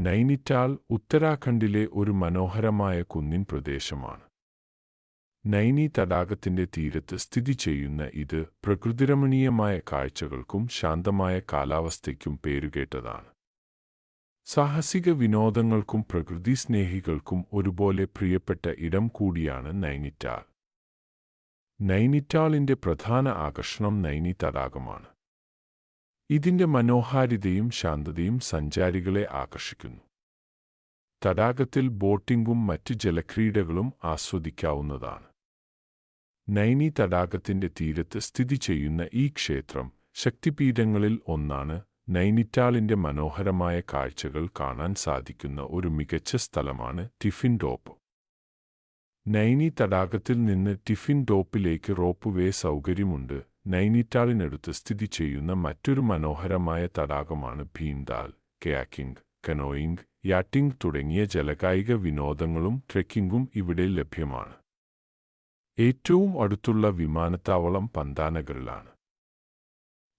നൈനിറ്റാൾ ഉത്തരാഖണ്ഡിലെ ഒരു മനോഹരമായ കുന്നിൻ പ്രദേശമാണ്. നൈനി തടാകത്തിന്റെ തീരത്ത് സ്ഥിതി ചെയ്യുന്ന ഇത് പ്രകൃതിരമണീയമായ കാഴ്ചകൾക്കും ശാന്തമായ കാലാവസ്ഥയ്ക്കും പേരുകേട്ടതാണ്. സാഹസിക വിനോദങ്ങൾക്കും പ്രകൃതിസ്നേഹികൾക്കും ഒരുപോലെ പ്രിയപ്പെട്ട ഇടം കൂടിയാണ് നൈനിറ്റാൾ. നൈനിറ്റാളിന്റെ പ്രധാന ആകർഷണം നൈനി തടാകമാണ്. ഇതിന്റെ മനോഹാരിതയും ശാന്തതയും സഞ്ചാരികളെ ആകർഷിക്കുന്നു. തടാകത്തിൽ ബോട്ടിംഗും മറ്റ് ജലക്രീഡകളും ആസ്വദിക്കാവുന്നതാണ്. നൈനി തടാകത്തിന്റെ തീരത്ത് സ്ഥിതി ചെയ്യുന്ന ഈ ക്ഷേത്രം ശക്തിപീഠങ്ങളിൽ ഒന്നാണ്. നൈനിറ്റാളിന്റെ മനോഹരമായ കാഴ്ചകൾ കാണാൻ സാധിക്കുന്ന ഒരു മികച്ച സ്ഥലമാണ് ടിഫിൻ ടോപ്പ്. നൈനി തടാകത്തിൽ നിന്ന് ടിഫിൻ ടോപ്പിലേക്ക് റോപ്പ് വേ സൗകര്യമുണ്ട്. നൈനിറ്റാളിനടുത്ത് സ്ഥിതി ചെയ്യുന്ന മറ്റൊരു മനോഹരമായ തടാകമാണ് ഭീംതാൽ. കയാക്കിംഗ്, കനോയിംഗ്, യാട്ടിംഗ് തുടങ്ങിയ ജലകായിക വിനോദങ്ങളും ട്രെക്കിംഗും ഇവിടെ ലഭ്യമാണ്. ഏറ്റവും അടുത്തുള്ള വിമാനത്താവളം പന്താനഗറിലാണ്.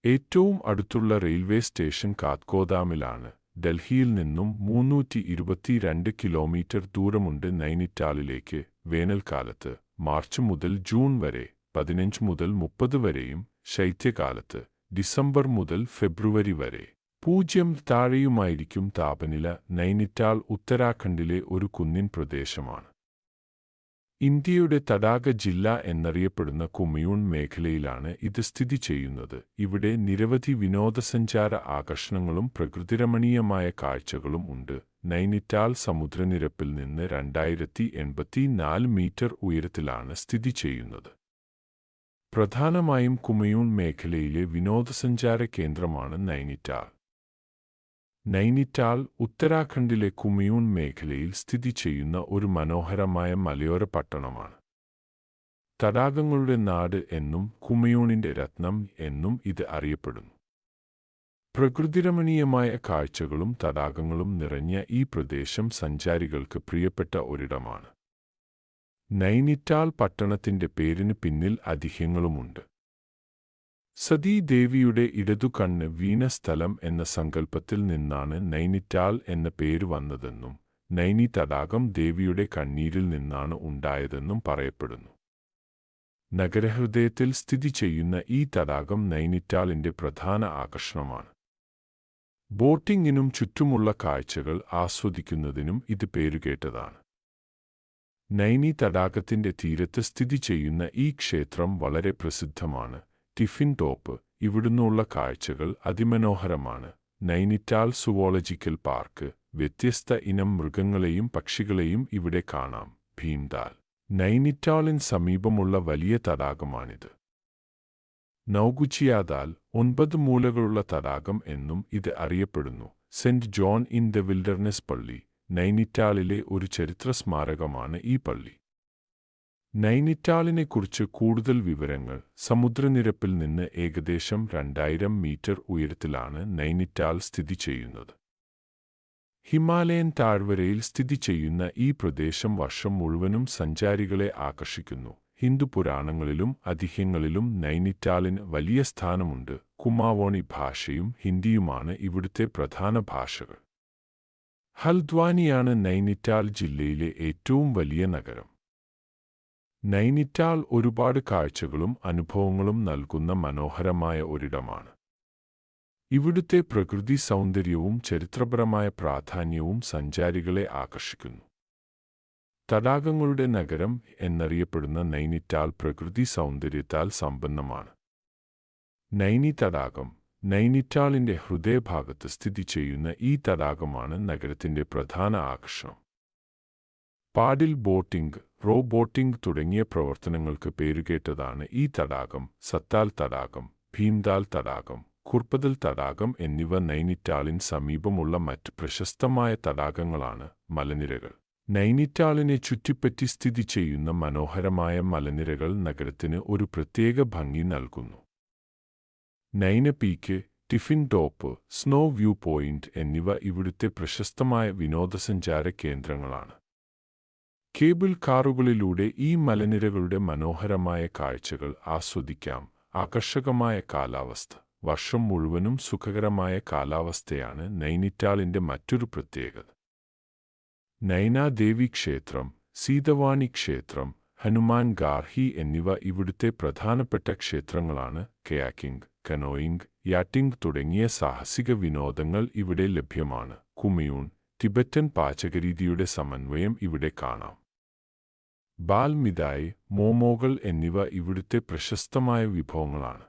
ഏറ്റവും അടുത്തുള്ള റെയിൽവേ സ്റ്റേഷൻ കാത്ഗോദാമിലാണ്. ഡൽഹിയിൽ നിന്നും 322 കിലോമീറ്റർ ദൂരമുണ്ട് നൈനിറ്റാളിലേക്ക്. വേനൽക്കാലത്ത് മാർച്ച് മുതൽ ജൂൺ വരെ 15 മുതൽ 30 വരെയും ശൈത്യകാലത്ത് ഡിസംബർ മുതൽ ഫെബ്രുവരി വരെ 0 താഴെയുമായിരിക്കും താപനില. നൈനിറ്റാൾ ഉത്തരാഖണ്ഡിലെ ഒരു കുന്നിൻ പ്രദേശമാണ്. ഇന്ത്യയുടെ തടാക ജില്ല എന്നറിയപ്പെടുന്ന കുമയൂൺ മേഖലയിലാണ് ഇത് സ്ഥിതി ചെയ്യുന്നത്. ഇവിടെ നിരവധി വിനോദസഞ്ചാര ആകർഷണങ്ങളും പ്രകൃതിരമണീയമായ കാഴ്ചകളും ഉണ്ട്. നൈനിറ്റാൾ സമുദ്രനിരപ്പിൽ നിന്ന് 2084 മീറ്റർ ഉയരത്തിലാണ് സ്ഥിതി ചെയ്യുന്നത്. പ്രധാനമായും കുമയൂൺ മേഖലയിലെ വിനോദസഞ്ചാര കേന്ദ്രമാണ് നൈനിറ്റാൾ. നൈനിറ്റാൾ ഉത്തരാഖണ്ഡിലെ കുമയൂൺ മേഖലയിൽ സ്ഥിതി ചെയ്യുന്ന ഒരു മനോഹരമായ മലയോര പട്ടണമാണ്. തടാകങ്ങളുടെ നാട് എന്നും കുമയൂണിന്റെ രത്നം എന്നും ഇത് അറിയപ്പെടുന്നു. പ്രകൃതിരമണീയമായ കാഴ്ചകളും തടാകങ്ങളും നിറഞ്ഞ ഈ പ്രദേശം സഞ്ചാരികൾക്ക് പ്രിയപ്പെട്ട ഒരിടമാണ്. നൈനിറ്റാൾ പട്ടണത്തിന്റെ പേരിന് പിന്നിൽ ഐതിഹ്യങ്ങളുമുണ്ട്. സതീദേവിയുടെ ഇടതുകണ്ണ് വീണ സ്ഥലം എന്ന സങ്കല്പത്തിൽ നിന്നാണ് നൈനിറ്റാൾ എന്ന പേര് വന്നതെന്നും നൈനി തടാകം ദേവിയുടെ കണ്ണീരിൽ നിന്നാണ് ഉണ്ടായതെന്നും പറയപ്പെടുന്നു. നഗരഹൃദയത്തിൽ സ്ഥിതി ചെയ്യുന്ന ഈ തടാകം നൈനിറ്റാളിന്റെ പ്രധാന ആകർഷണമാണ്. ബോട്ടിംഗിനും ചുറ്റുമുള്ള കാഴ്ചകൾ ആസ്വദിക്കുന്നതിനും ഇത് പേരുകേട്ടതാണ്. നൈനി തടാകത്തിന്റെ തീരത്ത് സ്ഥിതി ചെയ്യുന്ന ഈ ക്ഷേത്രം വളരെ പ്രസിദ്ധമാണ്. ടിഫിൻ ടോപ്പ്, ഇവിടുന്നുള്ള കാഴ്ചകൾ അതിമനോഹരമാണ്. നൈനിറ്റാൾ സുവോളജിക്കൽ പാർക്ക്, വ്യത്യസ്ത ഇനം മൃഗങ്ങളെയും പക്ഷികളെയും ഇവിടെ കാണാം. ഭീംതാൽ, നൈനിറ്റാളിന് സമീപമുള്ള വലിയ തടാകമാണിത്. നൗകുച്ചിയാദാൽ, 9 മൂലകളുള്ള തടാകം എന്നും ഇത് അറിയപ്പെടുന്നു. Saint John in the wilderness പള്ളി, നൈനിറ്റാളിലെ ഒരു ചരിത്ര സ്മാരകമാണ് ഈ പള്ളി. നൈനിറ്റാളിനെക്കുറിച്ച് കൂടുതൽ വിവരങ്ങൾ. സമുദ്രനിരപ്പിൽ നിന്ന് ഏകദേശം 2000 മീറ്റർ ഉയരത്തിലാണ് നൈനിറ്റാൾ സ്ഥിതി ചെയ്യുന്നത്. ഹിമാലയൻ താഴ്വരയിൽ സ്ഥിതി ചെയ്യുന്ന ഈ പ്രദേശം വർഷം മുഴുവനും സഞ്ചാരികളെ ആകർഷിക്കുന്നു. ഹിന്ദു പുരാണങ്ങളിലും ഐതിഹ്യങ്ങളിലും നൈനിറ്റാളിന് വലിയ സ്ഥാനമുണ്ട്. കുമാവോണി ഭാഷയും ഹിന്ദിയുമാണ് ഇവിടുത്തെ പ്രധാന ഭാഷകൾ. ഹൽദ്വാനിയാണ് നൈനിറ്റാൾ ജില്ലയിലെ ഏറ്റവും വലിയ നഗരം. നൈനിറ്റാൾ ഒരുപാട് കാഴ്ചകളും അനുഭവങ്ങളും നൽകുന്ന മനോഹരമായ ഒരിടമാണ്. ഇവിടുത്തെ പ്രകൃതി സൗന്ദര്യവും ചരിത്രപരമായ പ്രാധാന്യവും സഞ്ചാരികളെ ആകർഷിക്കുന്നു. തടാകങ്ങളുടെ നഗരം എന്നറിയപ്പെടുന്ന നൈനിറ്റാൾ പ്രകൃതി സൗന്ദര്യത്താൽ സമ്പന്നമാണ്. നൈനി തടാകം, നൈനിറ്റാളിന്റെ ഹൃദയഭാഗത്ത് സ്ഥിതി ചെയ്യുന്ന ഈ തടാകമാണ് നഗരത്തിന്റെ പ്രധാന ആകർഷണം. പാഡിൽ ബോട്ടിംഗ്, റോ ബോട്ടിംഗ് തുടങ്ങിയ പ്രവർത്തനങ്ങൾക്ക് പേരുകേട്ടതാണ് ഈ തടാകം. സത്താൽ തടാകം, ഭീംതാൽ തടാകം, കുർപ്പദൽ തടാകം എന്നിവ നൈനിറ്റാളിന് സമീപമുള്ള മറ്റ് പ്രശസ്തമായ തടാകങ്ങളാണ്. മലനിരകൾ, നൈനിറ്റാളിനെ ചുറ്റിപ്പറ്റി സ്ഥിതി ചെയ്യുന്ന മനോഹരമായ മലനിരകൾ നഗരത്തിന് ഒരു പ്രത്യേക ഭംഗി നൽകുന്നു. Naina peak, tiffin top, snow view point എന്നിവ ഇവിടുത്തെ പ്രശസ്തമായ വിനോദസഞ്ചാര കേന്ദ്രങ്ങളാണ്. കേബിൾ കാറുകളിലൂടെ ഈ മലനിരകളുടെ മനോഹരമായ കാഴ്ചകൾ ആസ്വദിക്കാം. ആകർഷകമായ കാലാവസ്ഥ, വർഷം മുഴുവനും സുഖകരമായ കാലാവസ്ഥയാണ് നൈനിറ്റാളിന്റെ മറ്റൊരു പ്രത്യേകത. നൈനാദേവി ക്ഷേത്രം, സീതവാണി ക്ഷേത്രം, ഹനുമാൻ ഗാർഹി എന്നിവ ഇവിടുത്തെ പ്രധാനപ്പെട്ട ക്ഷേത്രങ്ങളാണ്. കയാക്കിംഗ്, കനോയിംഗ്, യാറ്റിംഗ് തുടങ്ങിയ സാഹസിക വിനോദങ്ങൾ ഇവിടെ ലഭ്യമാണ്. കുമിയൂൺ, ടിബറ്റൻ പാചകരീതിയുടെ സമന്വയം ഇവിടെ കാണാം. ബാൽ മിതായ്, മോമോകൾ എന്നിവ ഇവിടുത്തെ പ്രശസ്തമായ വിഭവങ്ങളാണ്.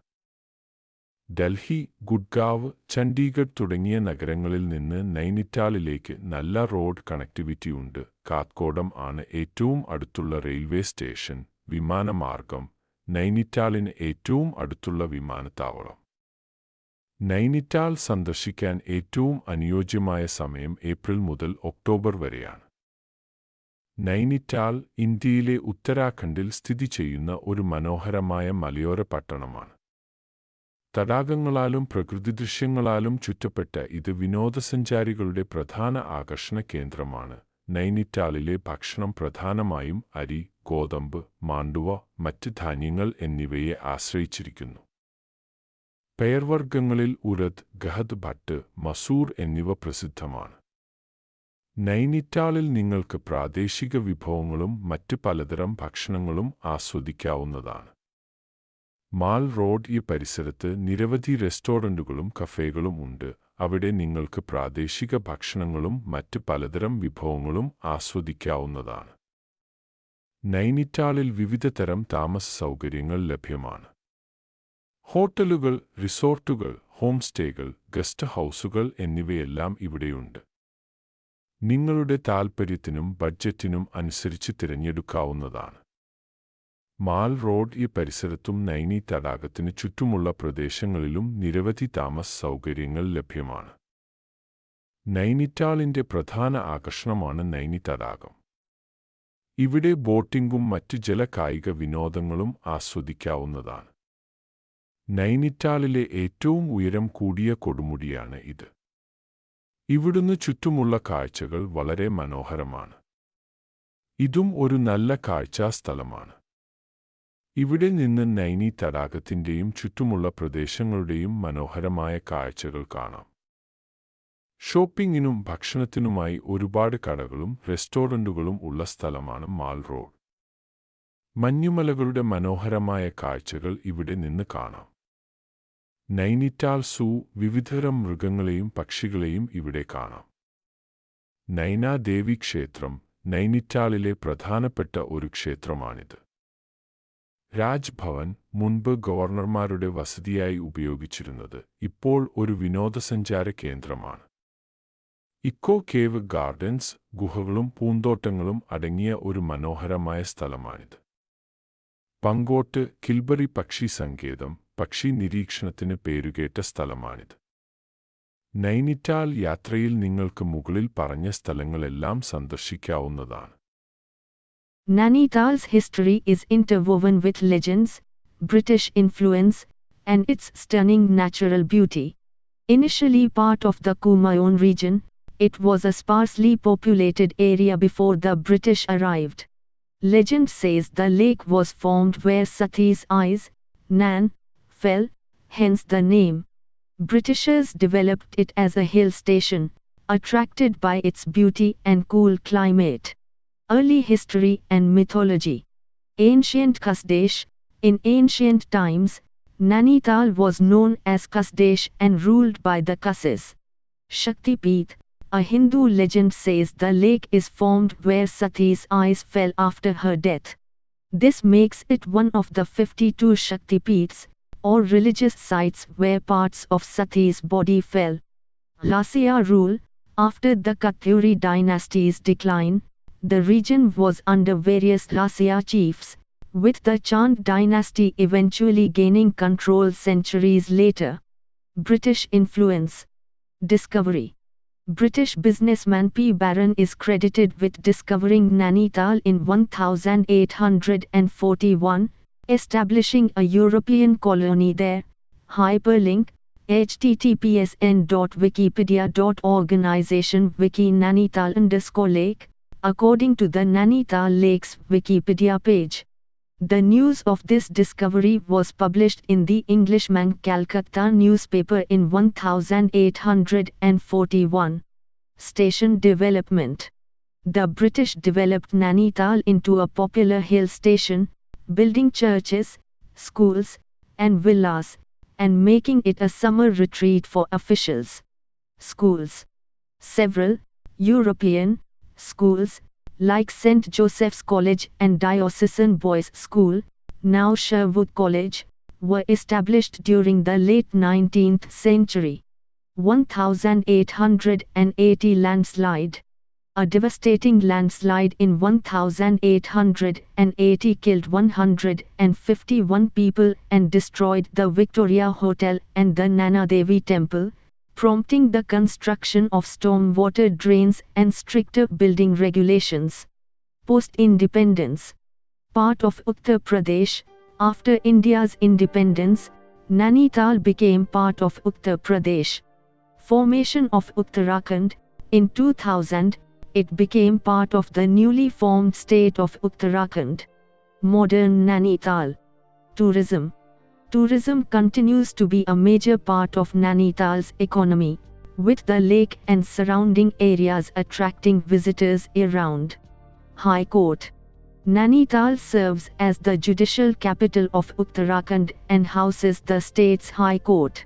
ഡൽഹി, ഗുഡ്ഗാവ്, ചണ്ഡീഗഡ് തുടങ്ങിയ നഗരങ്ങളിൽ നിന്ന് നൈനിറ്റാളിലേക്ക് നല്ല റോഡ് കണക്ടിവിറ്റി ഉണ്ട്. കാത്ഗോഡം ആണ് ഏറ്റവും അടുത്തുള്ള റെയിൽവേ സ്റ്റേഷൻ. വിമാനമാർഗം, നൈനിറ്റാളിന് ഏറ്റവും അടുത്തുള്ള വിമാനത്താവളം. നൈനിറ്റാൾ സന്ദർശിക്കാൻ ഏറ്റവും അനുയോജ്യമായ സമയം ഏപ്രിൽ മുതൽ ഒക്ടോബർ വരെയാണ്. നൈനിറ്റാൾ ഇന്ത്യയിലെ ഉത്തരാഖണ്ഡിൽ സ്ഥിതി ചെയ്യുന്ന ഒരു മനോഹരമായ മലയോര പട്ടണമാണ്. തടാകങ്ങളാലും പ്രകൃതിദൃശ്യങ്ങളാലും ചുറ്റപ്പെട്ട ഇത് വിനോദസഞ്ചാരികളുടെ പ്രധാന ആകർഷണ കേന്ദ്രമാണ്. നൈനിറ്റാളിലെ ഭക്ഷണം പ്രധാനമായും അരി, ഗോതമ്പ്, മാണ്ഡുവ, മറ്റ് ധാന്യങ്ങൾ എന്നിവയെ ആശ്രയിച്ചിരിക്കുന്നു. പയർവർഗ്ഗങ്ങളിൽ ഉരദ്, ഗഹദ്, ഭട്ട്, മസൂർ എന്നിവ പ്രസിദ്ധമാണ്. നൈനിറ്റാളിൽ നിങ്ങൾക്ക് പ്രാദേശിക വിഭവങ്ങളും മറ്റ് പലതരം ഭക്ഷണങ്ങളും ആസ്വദിക്കാവുന്നതാണ്. മാൾ റോഡ് ഈ പരിസരത്ത് നിരവധി റെസ്റ്റോറന്റുകളും കഫേകളും ഉണ്ട്. അവിടെ നിങ്ങൾക്ക് പ്രാദേശിക ഭക്ഷണങ്ങളും മറ്റ് പലതരം വിഭവങ്ങളും ആസ്വദിക്കാവുന്നതാണ്. നൈനിറ്റാളിൽ വിവിധ തരം താമസ സൗകര്യങ്ങൾ ലഭ്യമാണ്. ഹോട്ടലുകൾ, റിസോർട്ടുകൾ, ഹോം സ്റ്റേകൾ, ഗസ്റ്റ് ഹൗസുകൾ എന്നിവയെല്ലാം ഇവിടെയുണ്ട്. നിങ്ങളുടെ താൽപ്പര്യത്തിനും ബഡ്ജറ്റിനും അനുസരിച്ച് തിരഞ്ഞെടുക്കാവുന്നതാണ്. മാൽ റോഡ് ഈ പരിസരത്തും നൈനി തടാകത്തിന് ചുറ്റുമുള്ള പ്രദേശങ്ങളിലും നിരവധി താമസ സൗകര്യങ്ങൾ ലഭ്യമാണ്. നൈനിറ്റാളിന്റെ പ്രധാന ആകർഷണമാണ് നൈനി തടാകം. ഇവിടെ ബോട്ടിംഗും മറ്റ് ജലകായിക വിനോദങ്ങളും ആസ്വദിക്കാവുന്നതാണ്. നൈനിറ്റാളിലെ ഏറ്റവും ഉയരം കൂടിയ കൊടുമുടിയാണ് ഇത്. ഇവിടുന്ന് ചുറ്റുമുള്ള കാഴ്ചകൾ വളരെ മനോഹരമാണ്. ഇതും ഒരു നല്ല കാഴ്ചാ സ്ഥലമാണ്. ഇവിടെ നിന്ന് നൈനി തടാകത്തിന്റെയും ചുറ്റുമുള്ള പ്രദേശങ്ങളുടെയും മനോഹരമായ കാഴ്ചകൾ കാണാം. ഷോപ്പിംഗിനും ഭക്ഷണത്തിനുമായി ഒരുപാട് കടകളും റെസ്റ്റോറന്റുകളും ഉള്ള സ്ഥലമാണ് മാൾ റോഡ്. മഞ്ഞുമലകളുടെ മനോഹരമായ കാഴ്ചകൾ ഇവിടെ നിന്ന് കാണാം. നൈനിറ്റാൾ സൂ, വിവിധതരം മൃഗങ്ങളെയും പക്ഷികളെയും ഇവിടെ കാണാം. നൈനാദേവി ക്ഷേത്രം, നൈനിറ്റാളിലെ പ്രധാനപ്പെട്ട ഒരു ക്ഷേത്രമാണിത്. രാജ്ഭവൻ, മുൻപ് ഗവർണർമാരുടെ വസതിയായി ഉപയോഗിച്ചിരുന്നത്, ഇപ്പോൾ ഒരു വിനോദസഞ്ചാര കേന്ദ്രമാണ്. ഇക്കോ കേവ് ഗാർഡൻസ്, ഗുഹകളും പൂന്തോട്ടങ്ങളും അടങ്ങിയ ഒരു മനോഹരമായ സ്ഥലമാണിത്. പങ്കോട്ട്, കിൽബറി പക്ഷി സങ്കേതം, പക്ഷി നിരീക്ഷണത്തിന് പേരുകേട്ട സ്ഥലമാണിത്. നൈനിറ്റാൾ യാത്രയിൽ നിങ്ങൾക്ക് മുകളിൽ പറഞ്ഞ സ്ഥലങ്ങളെല്ലാം സന്ദർശിക്കാവുന്നതാണ്. Nainital's history is interwoven with legends, British influence, and its stunning natural beauty. Initially part of the Kumaon region, it was a sparsely populated area before the British arrived. Legend says the lake was formed where Sati's eyes, Nan, fell, hence the name. Britishers developed it as a hill station, attracted by its beauty and cool climate. Early history and mythology. Ancient Kasdesh. In ancient times, Nainital was known as Kasdesh and ruled by the Kasis. Shaktipeeth. A Hindu legend says the lake is formed where Sati's eyes fell after her death. This makes it one of the 52 Shaktipeeths, or religious sites where parts of Sati's body fell. Lasya rule. After the Katyuri dynasty's decline, the region was under various Lasya chiefs, with the Chand dynasty eventually gaining control centuries later. British influence. Discovery. British businessman P. Barron is credited with discovering Nainital in 1841, establishing a European colony there. Hyperlink. https://wikipedia.organization wiki Nainital_lake. According to the Nainital Lakes Wikipedia page, the news of this discovery was published in the Englishman Calcutta newspaper in 1841. Station development. The British developed Nainital into a popular hill station, building churches, schools, and villas, and making it a summer retreat for officials. Schools. Several European schools, like St. Joseph's College and Diocesan Boys' School, now Sherwood College, were established during the late 19th century. 1880 landslide. A devastating landslide in 1880 killed 151 people and destroyed the Victoria Hotel and the Nana Devi Temple, prompting the construction of stormwater drains and stricter building regulations. Post-independence. Part of Uttar Pradesh, after India's independence, Nainital became part of Uttar Pradesh. Formation of Uttarakhand. In 2000, it became part of the newly formed state of Uttarakhand. Modern Nainital. Tourism. Tourism continues to be a major part of Nainital's economy, with the lake and surrounding areas attracting visitors year-round. High Court. Nainital serves as the judicial capital of Uttarakhand and houses the state's High Court.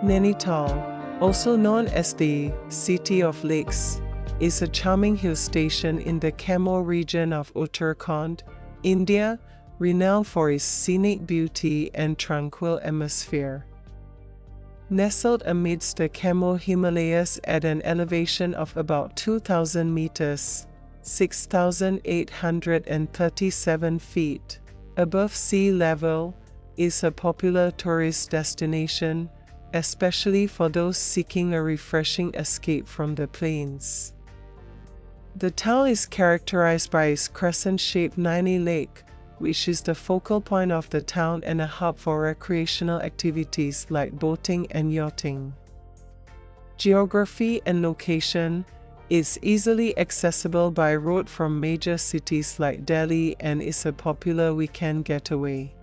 Nainital, also known as the City of Lakes, is a charming hill station in the Kamoor region of Uttarakhand, India, renowned for its scenic beauty and tranquil atmosphere. Nestled amidst the Kamoor Himalayas at an elevation of about 2,000 meters, 6,837 feet, above sea level, is a popular tourist destination, especially for those seeking a refreshing escape from the plains. The town is characterized by its crescent-shaped Naini Lake, which is the focal point of the town and a hub for recreational activities like boating and yachting. Geography and location is easily accessible by road from major cities like Delhi and is a popular weekend getaway.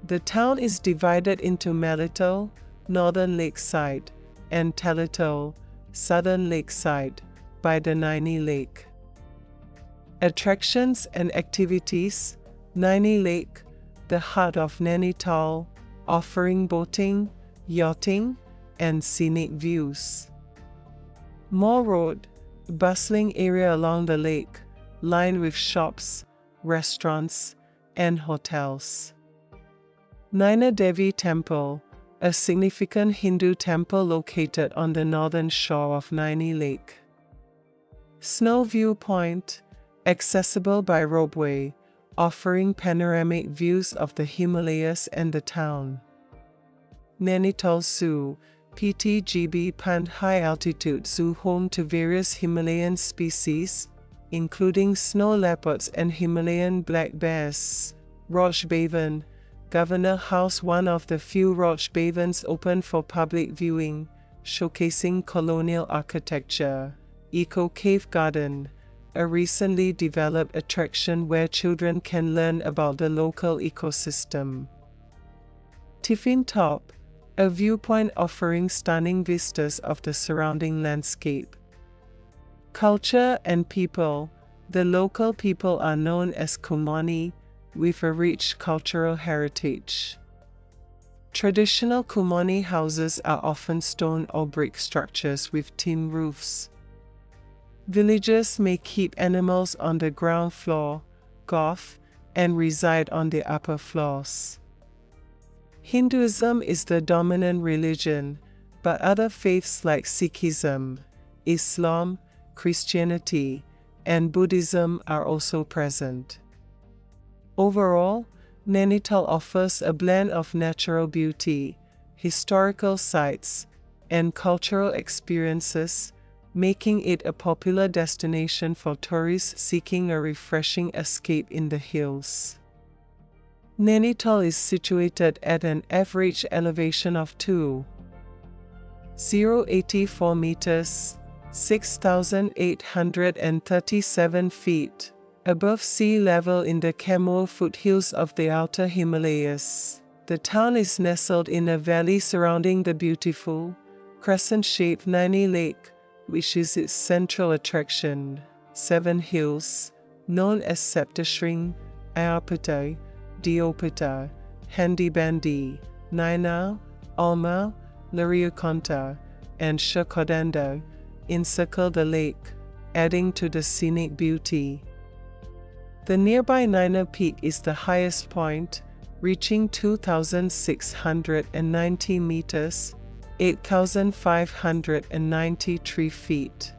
The town is divided into Malital, Northern Lakeside, and Talital, Southern Lakeside, by the Naini Lake. Attractions and activities: Naini Lake, the heart of Nainital, offering boating, yachting, and scenic views. Mall Road, bustling area along the lake, lined with shops, restaurants, and hotels. Nana Devi Temple, a significant Hindu temple located on the northern shore of Naini Lake. Snow View Point, accessible by ropeway, offering panoramic views of the Himalayas and the town. Nainital Zoo, PTGB Pant High Altitude Zoo, home to various Himalayan species, including snow leopards and Himalayan black bears. Raj Bhavan, Governor House, one of the few Raj Bhavans open for public viewing, showcasing colonial architecture. Eco Cave Garden, a recently developed attraction where children can learn about the local ecosystem. Tiffin Top, a viewpoint offering stunning vistas of the surrounding landscape. Culture and people. The local people are known as Kumani, with a rich cultural heritage. Traditional Kumani houses are often stone or brick structures with tin roofs. Villagers may keep animals on the ground floor, golf, and reside on the upper floors. Hinduism is the dominant religion, but other faiths like Sikhism, Islam, Christianity, and Buddhism are also present. Overall, Nainital offers a blend of natural beauty, historical sites, and cultural experiences, making it a popular destination for tourists seeking a refreshing escape in the hills. Nainital is situated at an average elevation of 2,084 meters, 6,837 feet, above sea level in the Camoe foothills of the Outer Himalayas. The town is nestled in a valley surrounding the beautiful, crescent-shaped Naini Lake, which is its central attraction. 7 hills, known as Septashring, Ayapata, Diopata, Handibandi, Naina, Alma, Lariukonta, and Shakodanda, encircle the lake, adding to the scenic beauty. The nearby Naina Peak is the highest point, reaching 2,690 meters, 8,593 feet.